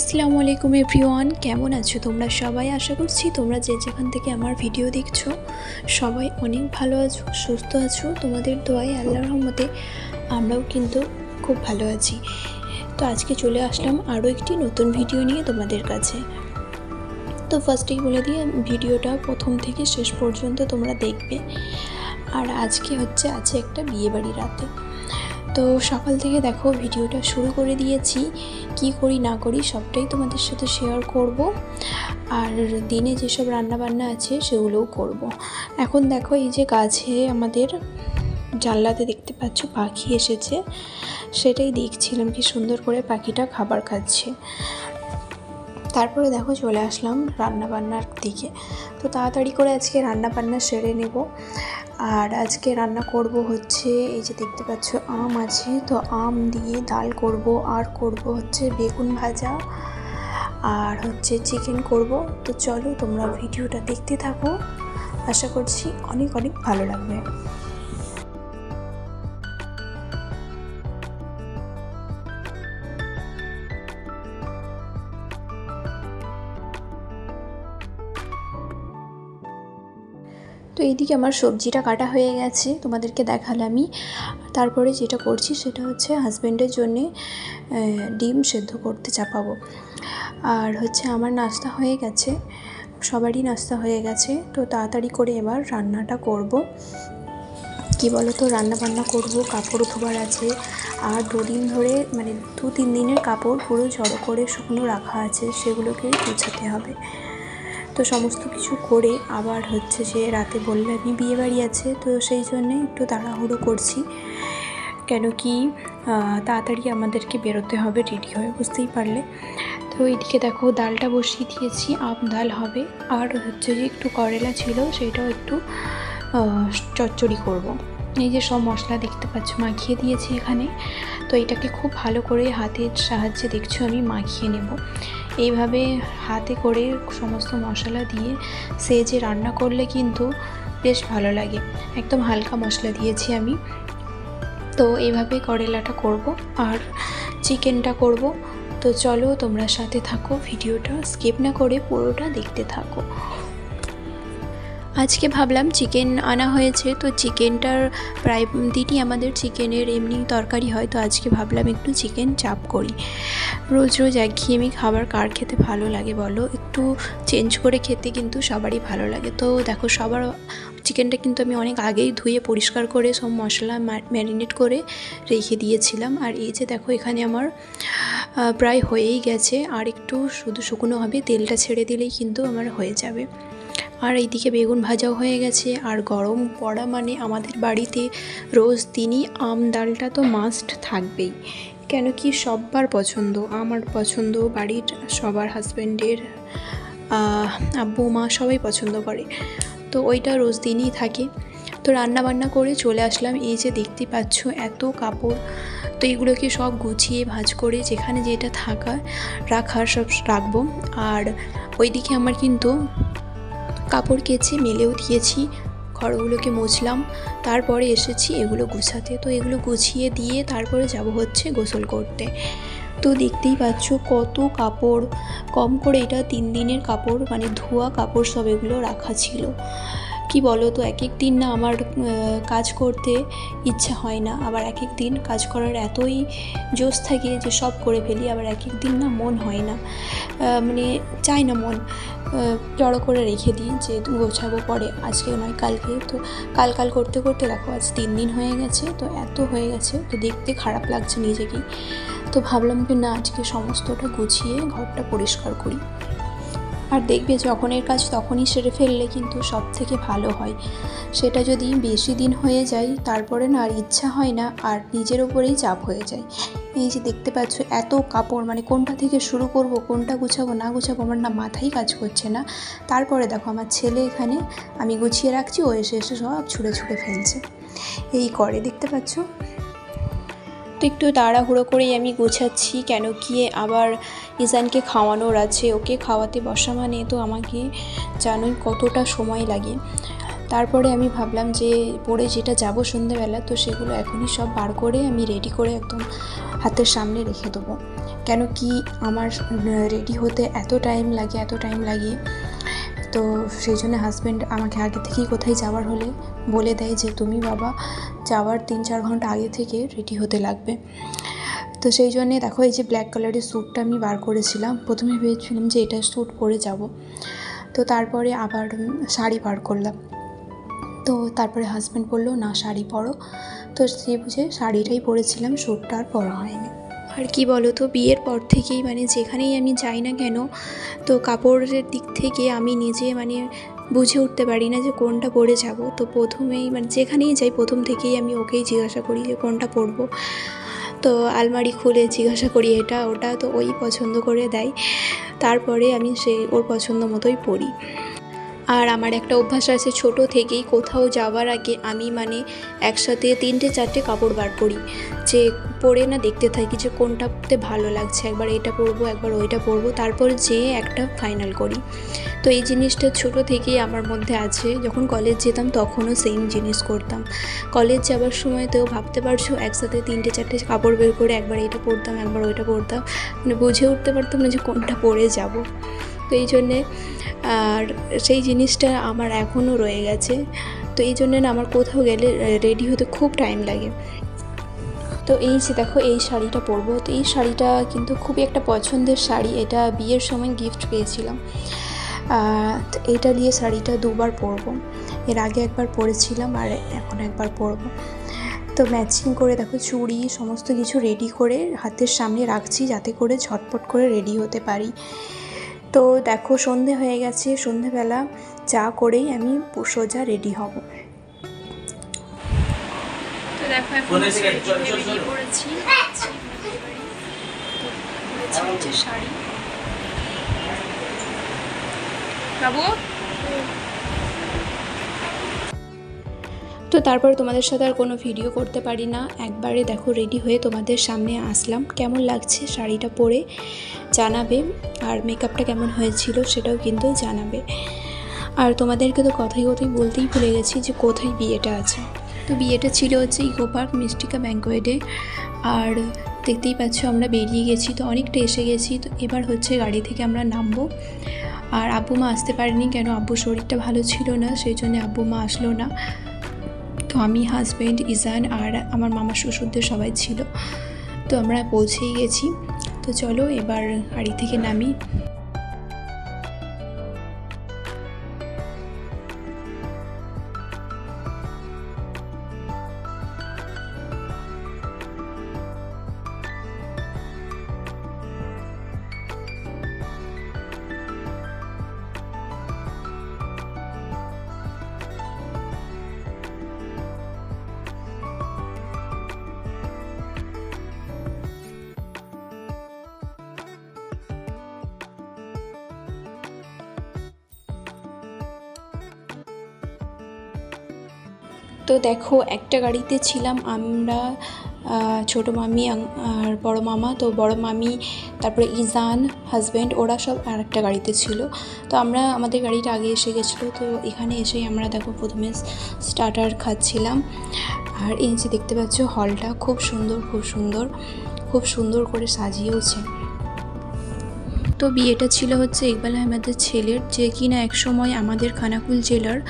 আসসালামু আলাইকুম এভরিওয়ান, কেমন আছো তোমরা সবাই? আশা করছি তোমরা যে যেখান থেকে আমার ভিডিও দেখছো সবাই অনেক ভালো আছো, সুস্থ আছো। তোমাদের দোয়ায় আল্লাহর রহমতে আমরাও কিন্তু খুব ভালো আছি। তো আজকে চলে আসলাম আরও একটি নতুন ভিডিও নিয়ে তোমাদের কাছে। তো ফার্স্টেই বলে দিয়ে ভিডিওটা প্রথম থেকে শেষ পর্যন্ত তোমরা দেখবে। আর আজকে আছে একটা বিয়েবাড়ি রাতে। তো সকাল থেকে দেখো ভিডিওটা শুরু করে দিয়েছি, কি করি না করি সবটাই তোমাদের সাথে শেয়ার করব। আর দিনে যেসব রান্নাবান্না আছে সেগুলোও করব। এখন দেখো এই যে গাছে আমাদের জানলাতে দেখতে পাচ্ছ পাখি এসেছে, সেটাই দেখছিলাম কি সুন্দর করে পাখিটা খাবার খাচ্ছে। তারপরে দেখো চলে আসলাম রান্নাবান্নার দিকে। তো তাড়াতাড়ি করে আজকে রান্নাবান্না সেরে নেব। আর আজকে রান্না করব এই যে দেখতে পাচ্ছ আম আছে, তো আম দিয়ে ডাল করব। আর করব বেগুন ভাজা, আর চিকেন করব। তো চলো তোমরা ভিডিওটা দেখতে থাকো, আশা করছি অনেক অনেক ভালো লাগবে। তো এইদিকে আমার সবজিটা কাটা হয়ে গেছে, তোমাদেরকে দেখালামই। তারপরে যেটা করছি সেটা হাজব্যান্ডের জন্যে ডিম সেদ্ধ করতে চাপাবো। আর আমার নাস্তা হয়ে গেছে, সবারই নাস্তা হয়ে গেছে। তো তাড়াতাড়ি করে এবার রান্নাটা করব। কি বলো তো, রান্না করব, কাপড় ধোবার আছে। আর দুদিন ধরে 2-3 দিনের কাপড় পুরো জড়ো করে শুকনো রাখা আছে, সেগুলোকে গোছাতে হবে। তো সমস্ত কিছু করে আবার যে রাতে বললামই বিয়েবাড়ি আছে, তো সেই জন্যে একটু তাড়াহুড়ো করছি। কেন কি তাড়াতাড়ি আমাদেরকে বেরোতে হবে রেডি হয়ে, বুঝতেই পারলে। তো এইদিকে দেখো ডালটা বসিয়ে দিয়েছি, আম ডাল হবে। আর যে একটু করলা ছিল, সেটাও একটু চচ্চড়ি করব। এই যে সব মশলা দেখতে পাচ্ছ মাখিয়ে দিয়েছি এখানে। তো এটাকে খুব ভালো করে হাতের সাহায্যে দেখছো আমি মাখিয়ে নেব। এইভাবে হাতে করে সমস্ত মশলা দিয়ে সেজে রান্না করলে কিন্তু বেশ ভালো লাগে। একদম হালকা মশলা দিয়েছি আমি। তো এইভাবে করলাটা করব আর চিকেনটা করব। তো চলো তোমরা সাথে থাকো, ভিডিওটা স্কিপ না করে পুরোটা দেখতে থাকো। আজকে ভাবলাম চিকেন আনা হয়েছে, তো চিকেনটার প্রায় দিনই আমাদের চিকেনের এমনি তরকারি হয়। তো আজকে ভাবলাম একটু চিকেন চাপ করি। রোজ রোজ একঘেয়েমি খাবার কার খেতে ভালো লাগে বলো? একটু চেঞ্জ করে খেতে কিন্তু সবারই ভালো লাগে। তো দেখো সবার চিকেনটা কিন্তু আমি অনেক আগেই ধুয়ে পরিষ্কার করে সব মশলা ম্যারিনেট করে রেখে দিয়েছিলাম। আর এই যে দেখো এখানে আমার প্রায় হয়েই গেছে, আর একটু শুধু শুকনো হবে, তেলটা ছেড়ে দিলেই কিন্তু আমার হয়ে যাবে। আর এইদিকে বেগুন ভাজাও হয়ে গেছে। আর গরম পড়া মানে আমাদের বাড়িতে রোজ দিনই আম ডালটা তো মাস্ট থাকবেই। কেন কি সবার পছন্দ, আমার পছন্দ, বাড়ির সবার, হাজব্যান্ডের, আব্বু মা সবাই পছন্দ করে। তো ওইটা রোজ দিনই থাকে। তো রান্না করে চলে আসলাম। এই যে দেখতে পাচ্ছ এত কাপড়, তো এগুলোকে সব গুছিয়ে ভাঁজ করে যেখানে যেটা রাখার সব রাখবো। আর ওইদিকে আমার কিন্তু কাপড় কেচে মেলেও দিয়েছি, ঘরগুলোকে মুছলাম। তারপরে এসেছি এগুলো গুছাতে। তো এগুলো গুছিয়ে দিয়ে তারপরে যাব গোসল করতে। তো দেখতেই পাচ্ছ কত কাপড়, কম করে এটা 3 দিনের কাপড়, ধোয়া কাপড় সব এগুলো রাখা ছিল। কি বলো তো, এক এক দিন না আমার কাজ করতে ইচ্ছা হয় না, আবার এক এক দিন কাজ করার এতই জোশ থাকে যে সব করে ফেলি। আবার এক এক দিন না মন হয় না, চাই না মন, জড়ো করে রেখে দিই যে গোছাবো পরে, আজকে নয় কালকে। তো কাল করতে করতে দেখো আজ 3 দিন হয়ে গেছে। তো এত হয়ে গেছে, তো দেখতে খারাপ লাগছে নিজেকেই। তো ভাবলাম কি না, আজকে সমস্তটা গুছিয়ে ঘরটা পরিষ্কার করি। আর দেখবে যখনের কাজ তখনই সেরে ফেললে কিন্তু সব থেকে ভালো হয়। সেটা যদি বেশি দিন হয়ে যায় তারপরে না আর ইচ্ছা হয় না, আর নিজের ওপরেই চাপ হয়ে যায়। এই যে দেখতে পাচ্ছ এত কাপড়, কোনটা থেকে শুরু করব, কোনটা গুছাবো না গুছাবো আমার না মাথাই কাজ করছে না। তারপরে দেখো আমার ছেলে এখানে, আমি গুছিয়ে রাখছি, ও এসে সব ছুঁড়ে ফেলছে, এই করে, দেখতে পাচ্ছ। তো একটু তাড়াহুড়ো করেই আমি গোছাচ্ছি, কেন কি আবার ইজানকে খাওয়ানোর আছে, ওকে খাওয়াতে বসা তো আমাকে জানোই কতটা সময় লাগে। তারপরে আমি ভাবলাম যে পরে যেটা যাব সন্ধ্যেবেলা, তো সেগুলো এখনই সব বার করে আমি রেডি করে একদম হাতের সামনে রেখে দেবো। কেন কি আমার রেডি হতে এত টাইম লাগে, তো সেই জন্য হাজব্যান্ড আমাকে আগে থেকেই কোথায় যাওয়ার হলে বলে দেয় যে তুমি বাবা যাওয়ার 3-4 ঘন্টা আগে থেকে রেডি হতে লাগবে। তো সেই জন্যে দেখো এই যে ব্ল্যাক কালারের স্যুটটা আমি বার করেছিলাম, প্রথমে ভেবেছিলাম যে এটা স্যুট পরে যাব, তো তারপরে আবার শাড়ি বার করলাম। তো তারপরে হাজব্যান্ড বললো না শাড়ি পরো, তো সেই বুঝে শাড়িটাই পরেছিলাম, স্যুটটা আর পরা হয়নি। আর কি বলো তো, বিয়ের পর থেকেই মানে যেখানেই আমি যাই না কেন, তো কাপড়ের দিক থেকে আমি নিজে মানে বুঝে উঠতে পারি না যে কোনটা পরে যাব। তো প্রথমেই মানে যেখানেই যাই প্রথম থেকেই আমি ওকেই জিজ্ঞাসা করি যে কোনটা পরবো। তো আলমারি খুলে জিজ্ঞাসা করি এটা ওটা, তো ওই পছন্দ করে দেয়, তারপরে আমি ওর পছন্দ মতোই পরি। আর আমার একটা অভ্যাস আছে, ছোট থেকেই কোথাও যাওয়ার আগে আমি মানে একসাথে 3-4টে কাপড় বার করি, যে পরে না দেখতে থাকি যে কোনটাতে ভালো লাগছে, একবার এটা পরবো একবার ওইটা পরবো, তারপর যেয়ে একটা ফাইনাল করি। তো এই জিনিসটা ছোট থেকেই আমার মধ্যে আছে। যখন কলেজ যেতাম তখনও সেম জিনিস করতাম। কলেজ যাওয়ার সময় তো ভাবতে পারছো একসাথে 3-4টে কাপড় বের করে একবার এটা পরতাম একবার ওইটা পরতাম, মানে বুঝে উঠতে পারতাম না যে কোনটা পরে যাব। তো এই জন্যে আর সেই জিনিসটা আমার এখনও রয়ে গেছে। তো এই জন্যে না আমার কোথাও গেলে রেডি হতে খুব টাইম লাগে। তো এই যে দেখো এই শাড়িটা পরবো, তো এই শাড়িটা কিন্তু খুবই একটা পছন্দের শাড়ি, এটা বিয়ের সময় গিফট পেয়েছিলাম। তো এইটা দিয়ে শাড়িটা 2বার পরবো, এর আগে একবার পরেছিলাম আর এখন একবার পরবো। তো ম্যাচিং করে দেখো চুড়ি সমস্ত কিছু রেডি করে হাতের সামনে রাখছি যাতে করে ঝটপট করে রেডি হতে পারি। তো দেখো সন্ধে হয়ে গেছে, সন্ধেবেলা চা করেই আমি সোজা রেডি হব। তো দেখো এখন বেরিয়ে পড়েছি, শাড়ি বাবু। তো তারপর তোমাদের সাথে আর কোনো ভিডিও করতে পারি না, একবারে দেখো রেডি হয়ে তোমাদের সামনে আসলাম। কেমন লাগছে শাড়িটা পরে জানাবে, আর মেকআপটা কেমন হয়েছিল সেটাও কিন্তু জানাবে। আর তোমাদেরকে তো কথাই বলতেই ভুলে গেছি যে কোথায় বিয়েটা আছে। তো বিয়েটা ছিল হচ্ছে ইকো পার্ক মিস্টিকা ব্যাঙ্কোয়েটে। আর দেখতেই পাচ্ছ আমরা বেরিয়ে গেছি, তো অনেকটা এসে গেছি। তো এবার হচ্ছে গাড়ি থেকে আমরা নামবো। আর আব্বু মা আসতে পারেনি, কেন আব্বুর শরীরটা ভালো ছিল না, সেই জন্য আব্বু মা আসলো না। তো আমি, হাজব্যান্ড, ইজান আর আমার মামা শ্বশুরদের সবাই ছিল। তো আমরা পৌঁছেই গেছি। তো চলো এবার গাড়ি থেকে নামি। তো দেখো একটা গাড়িতে ছিলাম আমরা, ছোটো মামি আর বড় মামা। তো বড় মামি, তারপরে ইজান, হাজব্যান্ড, ওরা সব আর একটা গাড়িতে ছিল। তো আমরা আমাদের গাড়িটা আগে এসে গেছিলো। তো এখানে এসেই আমরা দেখো প্রথমে স্টার্টার খাচ্ছিলাম। আর এই যে দেখতে পাচ্ছ হলটা খুব সুন্দর করে সাজিয়েওছে। তো বিয়েটা ছিল হচ্ছে ইকবাল আহমেদের ছেলের, যে কিনা একসময় আমাদের খানাকুল জেলার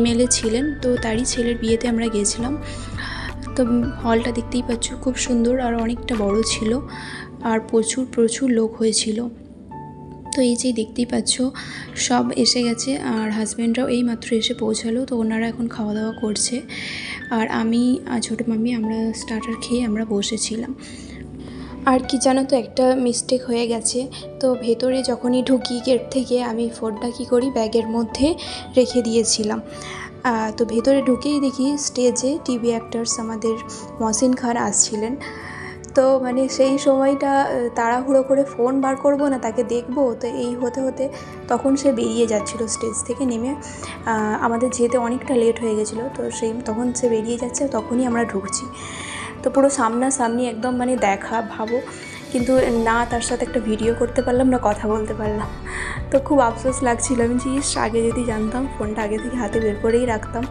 MLA ছিলেন। তো তারই ছেলের বিয়েতে আমরা গিয়েছিলাম। তো হলটা দেখতেই পাচ্ছ খুব সুন্দর আর অনেকটা বড় ছিল, আর প্রচুর লোক হয়েছিল। তো এই যে দেখতেই পাচ্ছ সব এসে গেছে, আর হাজব্যান্ডরাও এই মাত্র এসে পৌঁছালো। তো ওনারা এখন খাওয়া দাওয়া করছে, আর আমি আর ছোটো মামি আমরা স্টার্টার খেয়ে আমরা বসেছিলাম। আর কি জানো তো, একটা মিস্টেক হয়ে গেছে। তো ভেতরে যখনই ঢুকি গেট থেকে, আমি ফোনটা কী করি ব্যাগের মধ্যে রেখে দিয়েছিলাম। তো ভেতরে ঢুকেই দেখি স্টেজে টিভি অ্যাক্টার্স আমাদের মহসিন খান আসছিলেন। তো মানে সেই সময়টা তাড়াহুড়ো করে ফোন বার করব না তাকে দেখব, তো এই হতে তখন সে বেরিয়ে যাচ্ছিলো স্টেজ থেকে নেমে। আমাদের যেতে অনেকটা লেট হয়ে গেছিলো, তো তখন সে বেরিয়ে যাচ্ছে, তখনই আমরা ঢুকছি। তো পুরো সামনাসামনি একদম মানে দেখা, ভাবো কিন্তু না তার সাথে একটা ভিডিও করতে পারলাম না কথা বলতে পারলাম। তো খুব আফসোস লাগছিল, আমি আগে যদি জানতাম ফোনটা আগে থেকে হাতে বের করেই রাখতাম।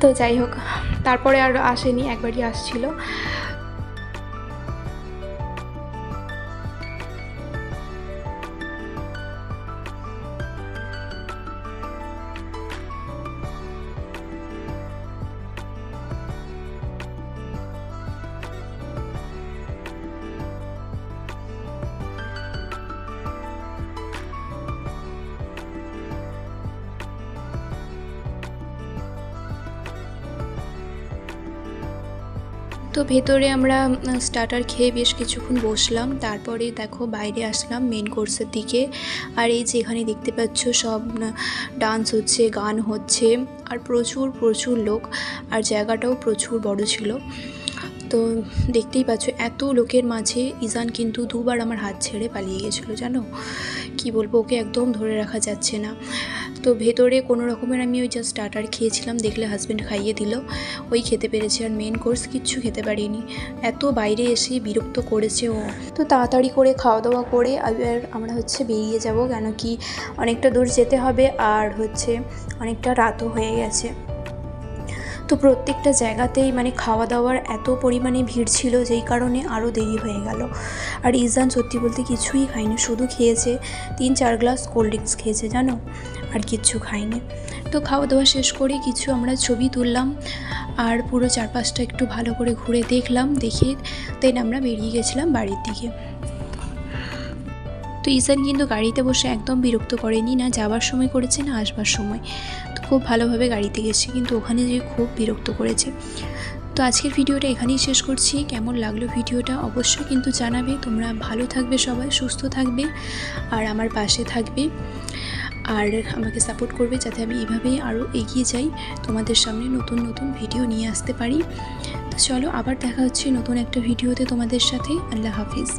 তো যাই হোক, তারপরে আর আসেনি, একবারই আসছিল। তো ভেতরে আমরা স্টার্টার খেয়ে বেশ কিছুক্ষণ বসলাম, তারপরে দেখো বাইরে আসলাম মেন কোর্সের দিকে। আর এই যে এখানে দেখতে পাচ্ছ সব ডান্স হচ্ছে, গান হচ্ছে, আর প্রচুর প্রচুর লোক, আর জায়গাটাও প্রচুর বড় ছিল। তো দেখতেই পাচ্ছ এত লোকের মাঝে ইজান কিন্তু দুবার আমার হাত ছেড়ে পালিয়ে গেছিলো, জানো কি বলবো, ওকে একদম ধরে রাখা যাচ্ছে না। তো ভেতরে কোনো রকমের আমি ওই জাস্ট স্টার্টার খেয়েছিলাম, দেখলে হাজব্যান্ড খাইয়ে দিল, ওই খেতে পেরেছে, আর মেন কোর্স কিচ্ছু খেতে পারিনি। এত বাইরে এসে বিরক্ত করেছে ও। তো তাড়াতাড়ি করে খাওয়া দাওয়া করে এবার আমরা বেরিয়ে যাব, কেন কি অনেকটা দূর যেতে হবে, আর অনেকটা রাতও হয়ে গেছে। তো প্রত্যেকটা জায়গাতেই খাওয়া দাওয়ার এত পরিমাণে ভিড় ছিল, যেই কারণে আরও দেরি হয়ে গেল। আর ইজান সত্যি বলতে কিছুই খায়নি, শুধু খেয়েছে 3-4 গ্লাস কোল্ড ড্রিঙ্কস খেয়েছে, জানো, আর কিচ্ছু খায়নি। তো খাওয়া দাওয়া শেষ করে কিছু আমরা ছবি তুললাম, আর পুরো চারপাশটা একটু ভালো করে ঘুরে দেখলাম, দেখে দেন আমরা বেরিয়ে গেছিলাম বাড়ির দিকে। তো ইজান কিন্তু গাড়িতে বসে একদম বিরক্ত করেনি, না যাওয়ার সময় করেছে না আসবার সময়। তো খুব ভালোভাবে গাড়িতে গেছে, কিন্তু ওখানে যে খুব বিরক্ত করেছে। তো আজকের ভিডিওটা এখানেই শেষ করছি। কেমন লাগলো ভিডিওটা অবশ্যই কিন্তু জানাবে। তোমরা ভালো থাকবে, সবাই সুস্থ থাকবে, আর আমার পাশে থাকবে, আর আমাকে সাপোর্ট করবে, যাতে আমি এইভাবেই আরও এগিয়ে যাই, তোমাদের সামনে নতুন নতুন ভিডিও নিয়ে আসতে পারি। তো চলো, আবার দেখা হচ্ছে নতুন একটা ভিডিওতে তোমাদের সাথে। আল্লাহ হাফিজ।